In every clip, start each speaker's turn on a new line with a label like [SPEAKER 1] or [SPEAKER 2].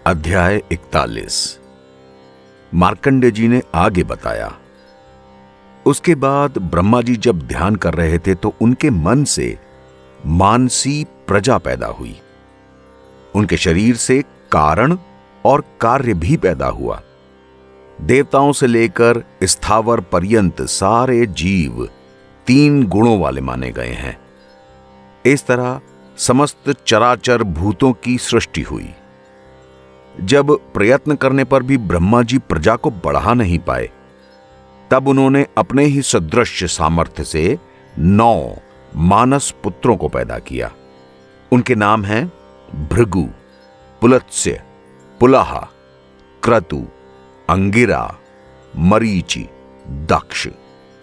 [SPEAKER 1] अध्याय 41। मार्कंडेय जी ने आगे बताया, उसके बाद ब्रह्मा जी जब ध्यान कर रहे थे तो उनके मन से मानसी प्रजा पैदा हुई। उनके शरीर से कारण और कार्य भी पैदा हुआ। देवताओं से लेकर स्थावर पर्यंत सारे जीव 3 गुणों वाले माने गए हैं। इस तरह समस्त चराचर भूतों की सृष्टि हुई। जब प्रयत्न करने पर भी ब्रह्मा जी प्रजा को बढ़ा नहीं पाए, तब उन्होंने अपने ही सदृश सामर्थ्य से 9 मानस पुत्रों को पैदा किया। उनके नाम हैं भृगु, पुलत्स्य, पुलह, क्रतु, अंगिरा, मरीचि, दक्ष,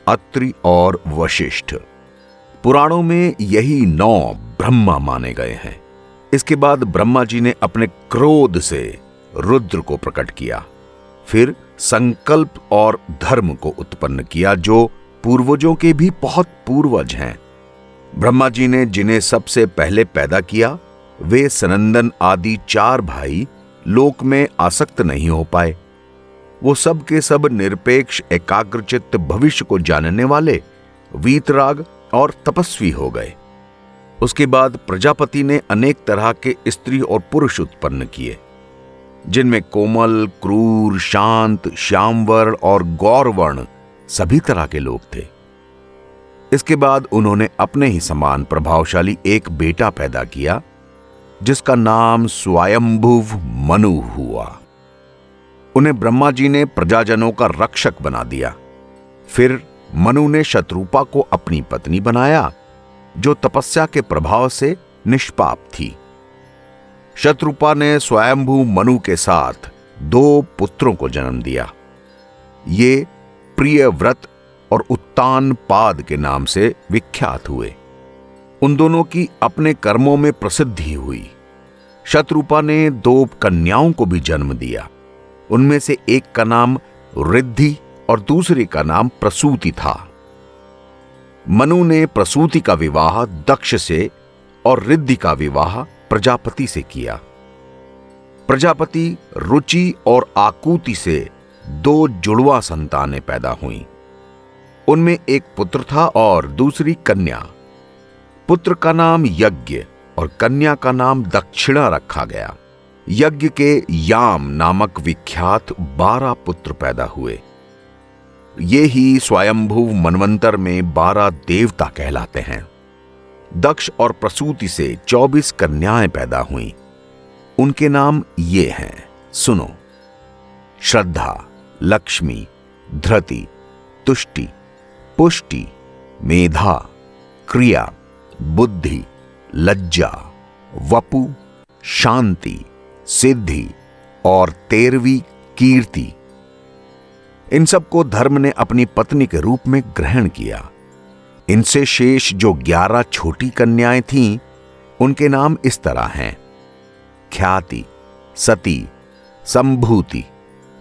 [SPEAKER 1] अत्रि और वशिष्ठ। पुराणों में यही 9 ब्रह्मा माने गए हैं। इसके बाद ब्रह्मा जी ने अपने क्रोध से रुद्र को प्रकट किया, फिर संकल्प और धर्म को उत्पन्न किया, जो पूर्वजों के भी बहुत पूर्वज हैं। ब्रह्मा जी ने जिन्हें सबसे पहले पैदा किया, वे सनंदन आदि 4 भाई लोक में आसक्त नहीं हो पाए। वो सब के सब निरपेक्ष एकाग्रचित्त भविष्य को जानने वाले वीतराग और तपस्वी हो गए। उसके बाद प्रजापति ने अनेक तरह के स्त्री और पुरुष उत्पन्न किए, जिनमें कोमल, क्रूर, शांत, श्यामवर्ण और गौरवर्ण सभी तरह के लोग थे। इसके बाद उन्होंने अपने ही समान प्रभावशाली एक बेटा पैदा किया, जिसका नाम स्वयंभुव मनु हुआ। उन्हें ब्रह्मा जी ने प्रजाजनों का रक्षक बना दिया। फिर मनु ने शत्रुपा को अपनी पत्नी बनाया, जो तपस्या के प्रभाव से निष्पाप थी। शत्रुपा ने स्वयंभू मनु के साथ 2 पुत्रों को जन्म दिया। ये प्रियव्रत और उत्तान पाद के नाम से विख्यात हुए। उन दोनों की अपने कर्मों में प्रसिद्धि हुई। शत्रुपा ने 2 कन्याओं को भी जन्म दिया। उनमें से एक का नाम रिद्धि और दूसरी का नाम प्रसूति था। मनु ने प्रसूति का विवाह दक्ष से और रिद्धि का विवाह प्रजापति से किया। प्रजापति रुचि और आकुति से 2 जुड़वा संतानें पैदा हुईं। उनमें एक पुत्र था और दूसरी कन्या। पुत्र का नाम यज्ञ और कन्या का नाम दक्षिणा रखा गया। यज्ञ के याम नामक विख्यात 12 पुत्र पैदा हुए। ये ही स्वयंभुव मनवंतर में 12 देवता कहलाते हैं। दक्ष और प्रसूति से 24 कन्याएं पैदा हुईं। उनके नाम ये हैं, सुनो: श्रद्धा, लक्ष्मी, धृति, तुष्टि, पुष्टि, मेधा, क्रिया, बुद्धि, लज्जा, वपु, शांति, सिद्धि और 13वीं कीर्ति। इन सबको धर्म ने अपनी पत्नी के रूप में ग्रहण किया। इनसे शेष जो 11 छोटी कन्याएं थीं, उनके नाम इस तरह हैं: ख्याति, सती, संभूति,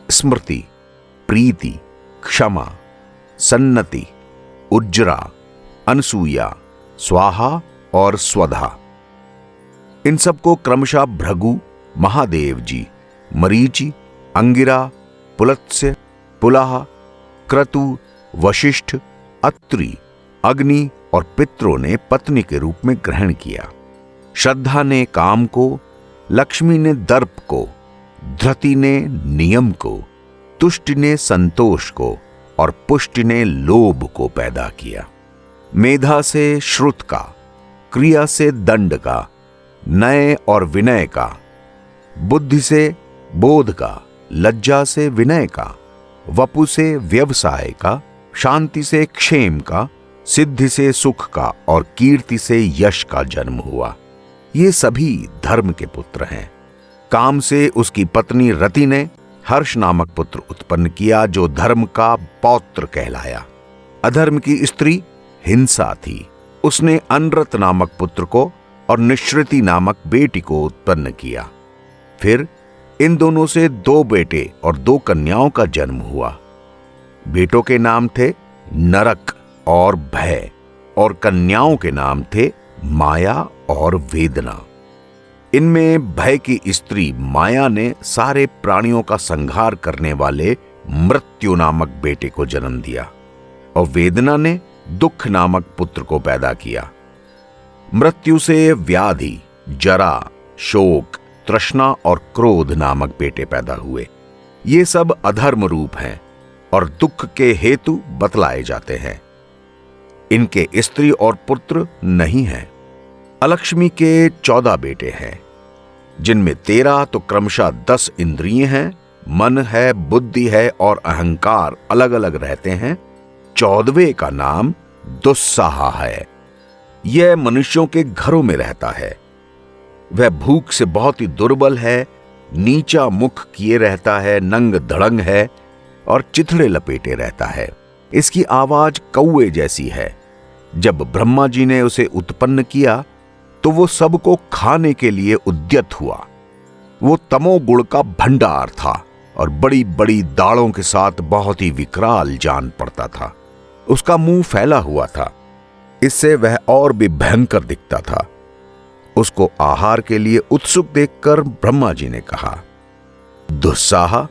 [SPEAKER 1] स्मृति, प्रीति, क्षमा, सन्नति, उज्जरा, अनसूया, स्वाहा और स्वधा। इन सबको क्रमशः भृगु, महादेव जी, मरीचि, अंगिरा, पुलत्स्य, पुलह, क्रतु, वशिष्ठ, अत्रि, अग्नि और पितरों ने पत्नी के रूप में ग्रहण किया। श्रद्धा ने काम को, लक्ष्मी ने दर्प को, धृति ने नियम को, तुष्टि ने संतोष को और पुष्टि ने लोभ को पैदा किया। मेधा से श्रुत का, क्रिया से दंड का, नय और विनय का, बुद्धि से बोध का, लज्जा से विनय का, वपु से व्यवसाय का, शांति से क्षेम का, सिद्धि से सुख का और कीर्ति से यश का जन्म हुआ। ये सभी धर्म के पुत्र हैं। काम से उसकी पत्नी रति ने हर्ष नामक पुत्र उत्पन्न किया, जो धर्म का पौत्र कहलाया। अधर्म की स्त्री हिंसा थी। उसने अनरत नामक पुत्र को और निश्रिति नामक बेटी को उत्पन्न किया। फिर इन दोनों से 2 बेटे और 2 कन्याओं का जन्म हुआ। बेटों के नाम थे नरक और भय, और कन्याओं के नाम थे माया और वेदना। इनमें भय की स्त्री माया ने सारे प्राणियों का संहार करने वाले मृत्यु नामक बेटे को जन्म दिया और वेदना ने दुख नामक पुत्र को पैदा किया। मृत्यु से व्याधि, जरा, शोक, तृष्णा और क्रोध नामक बेटे पैदा हुए। ये सब अधर्म रूप हैं और दुख के हेतु बतलाए जाते हैं। इनके स्त्री और पुत्र नहीं हैं। अलक्ष्मी के 14 बेटे हैं, जिनमें 13 तो क्रमशः 10 इंद्रिय हैं, मन है, बुद्धि है और अहंकार अलग अलग रहते हैं। 14वें का नाम दुस्साहा है। यह मनुष्यों के घरों में रहता है। वह भूख से बहुत ही दुर्बल है, नीचा मुख किए रहता है, नंग धड़ंग है और चिथड़े लपेटे रहता है। इसकी आवाज कौवे जैसी है। जब ब्रह्मा जी ने उसे उत्पन्न किया तो वो सबको खाने के लिए उद्यत हुआ। वो तमोगुण का भंडार था और बड़ी बड़ी दाढ़ों के साथ बहुत ही विकराल जान पड़ता था। उसका मुंह फैला हुआ था, इससे वह और भी भयंकर दिखता था। उसको आहार के लिए उत्सुक देखकर ब्रह्मा जी ने कहा, दुस्साहा,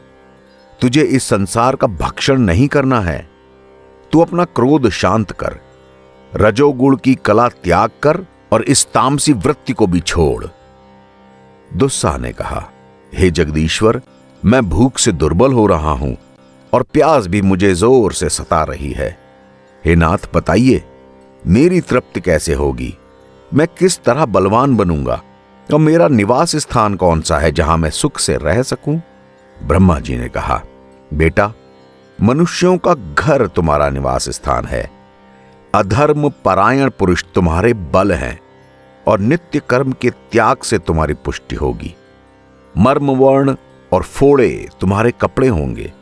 [SPEAKER 1] तुझे इस संसार का भक्षण नहीं करना है। तू अपना क्रोध शांत कर, रजोगुण की कला त्याग कर और इस तामसी वृत्ति को भी छोड़। दुस्साह ने कहा, हे जगदीश्वर, मैं भूख से दुर्बल हो रहा हूं और प्यास भी मुझे जोर से सता रही है। हे नाथ, बताइए मेरी तृप्ति कैसे होगी? मैं किस तरह बलवान बनूंगा और मेरा निवास स्थान कौन सा है जहां मैं सुख से रह सकूं? ब्रह्मा जी ने कहा, बेटा, मनुष्यों का घर तुम्हारा निवास स्थान है। अधर्म परायण पुरुष तुम्हारे बल हैं और नित्य कर्म के त्याग से तुम्हारी पुष्टि होगी। मर्मवर्ण और फोड़े तुम्हारे कपड़े होंगे।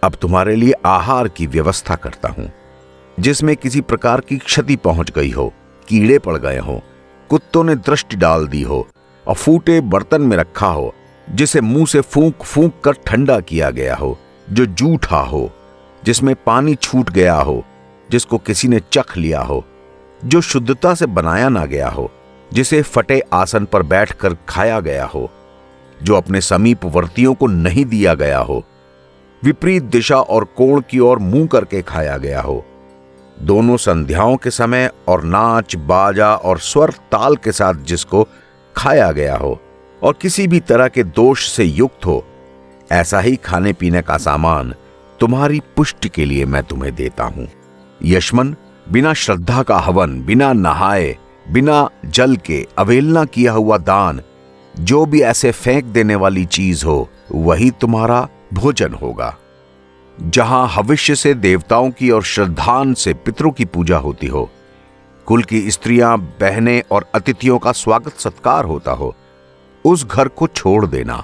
[SPEAKER 1] अब तुम्हारे लिए आहार की व्यवस्था करता हूं, जिसमें किसी प्रकार की क्षति पहुंच गई हो, कीड़े पड़ गए हो, कुत्तों ने दृष्टि डाल दी हो और फूटे बर्तन में रखा हो, जिसे मुंह से फूंक फूंक कर ठंडा किया गया हो, जो जूठा हो, जिसमें पानी छूट गया हो, जिसको किसी ने चख लिया हो, जो शुद्धता से बनाया ना गया हो, जिसे फटे आसन पर बैठकर खाया गया हो, जो अपने समीपवर्तियों को नहीं दिया गया हो, विपरीत दिशा और कोण की ओर मुंह करके खाया गया हो, दोनों संध्याओं के समय और नाच बाजा और स्वर ताल के साथ जिसको खाया गया हो और किसी भी तरह के दोष से युक्त हो, ऐसा ही खाने पीने का सामान तुम्हारी पुष्टि के लिए मैं तुम्हें देता हूं। यशमन, बिना श्रद्धा का हवन, बिना नहाए, बिना जल के अवेलना किया हुआ दान, जो भी ऐसे फेंक देने वाली चीज हो, वही तुम्हारा भोजन होगा। जहां भविष्य से देवताओं की और श्रद्धान से पितरों की पूजा होती हो, कुल की स्त्रियां, बहनें और अतिथियों का स्वागत सत्कार होता हो, उस घर को छोड़ देना।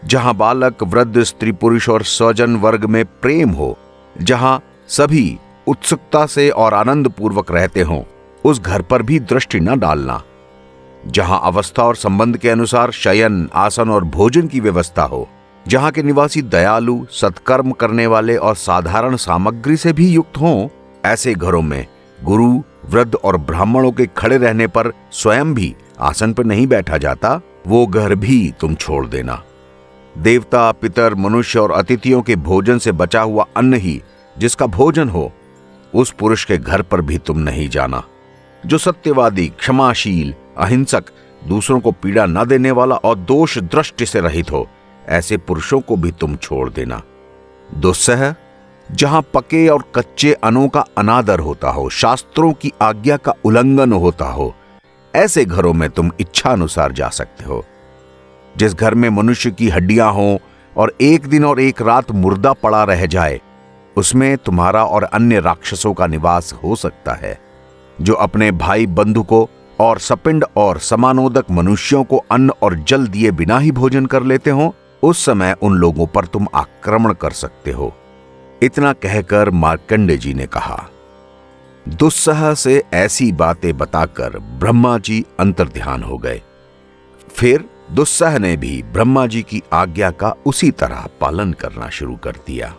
[SPEAKER 1] जहां बालक, वृद्ध, स्त्री, पुरुष और स्वजन वर्ग में प्रेम हो, जहां सभी उत्सुकता से और आनंद पूर्वक रहते हों, उस घर पर भी दृष्टि न डालना। जहां अवस्था और संबंध के अनुसार शयन, आसन और भोजन की व्यवस्था हो, जहां के निवासी दयालु, सत्कर्म करने वाले और साधारण सामग्री से भी युक्त हों, ऐसे घरों में गुरु, वृद्ध और ब्राह्मणों के खड़े रहने पर स्वयं भी आसन पर नहीं बैठा जाता, वो घर भी तुम छोड़ देना। देवता, पितर, मनुष्य और अतिथियों के भोजन से बचा हुआ अन्न ही जिसका भोजन हो, उस पुरुष के घर पर भी तुम नहीं जाना। जो सत्यवादी, क्षमाशील, अहिंसक, दूसरों को पीड़ा न देने वाला और दोष दृष्टि से रहित हो, ऐसे पुरुषों को भी तुम छोड़ देना। दुस्सह, जहां पके और कच्चे अन्नों का अनादर होता हो, शास्त्रों की आज्ञा का उल्लंघन होता हो, ऐसे घरों में तुम इच्छा अनुसार जा सकते हो। जिस घर में मनुष्य की हड्डियां हों और एक दिन और एक रात मुर्दा पड़ा रह जाए, उसमें तुम्हारा और अन्य राक्षसों का निवास हो सकता है। जो अपने भाई बंधु को और सपिंड और समानोदक मनुष्यों को अन्न और जल दिए बिना ही भोजन कर लेते हो, उस समय उन लोगों पर तुम आक्रमण कर सकते हो। इतना कहकर मार्कंडेय जी ने कहा। दुस्सह से ऐसी बातें बताकर ब्रह्मा जी अंतर्ध्यान हो गए। फिर दुस्सह ने भी ब्रह्मा जी की आज्ञा का उसी तरह पालन करना शुरू कर दिया।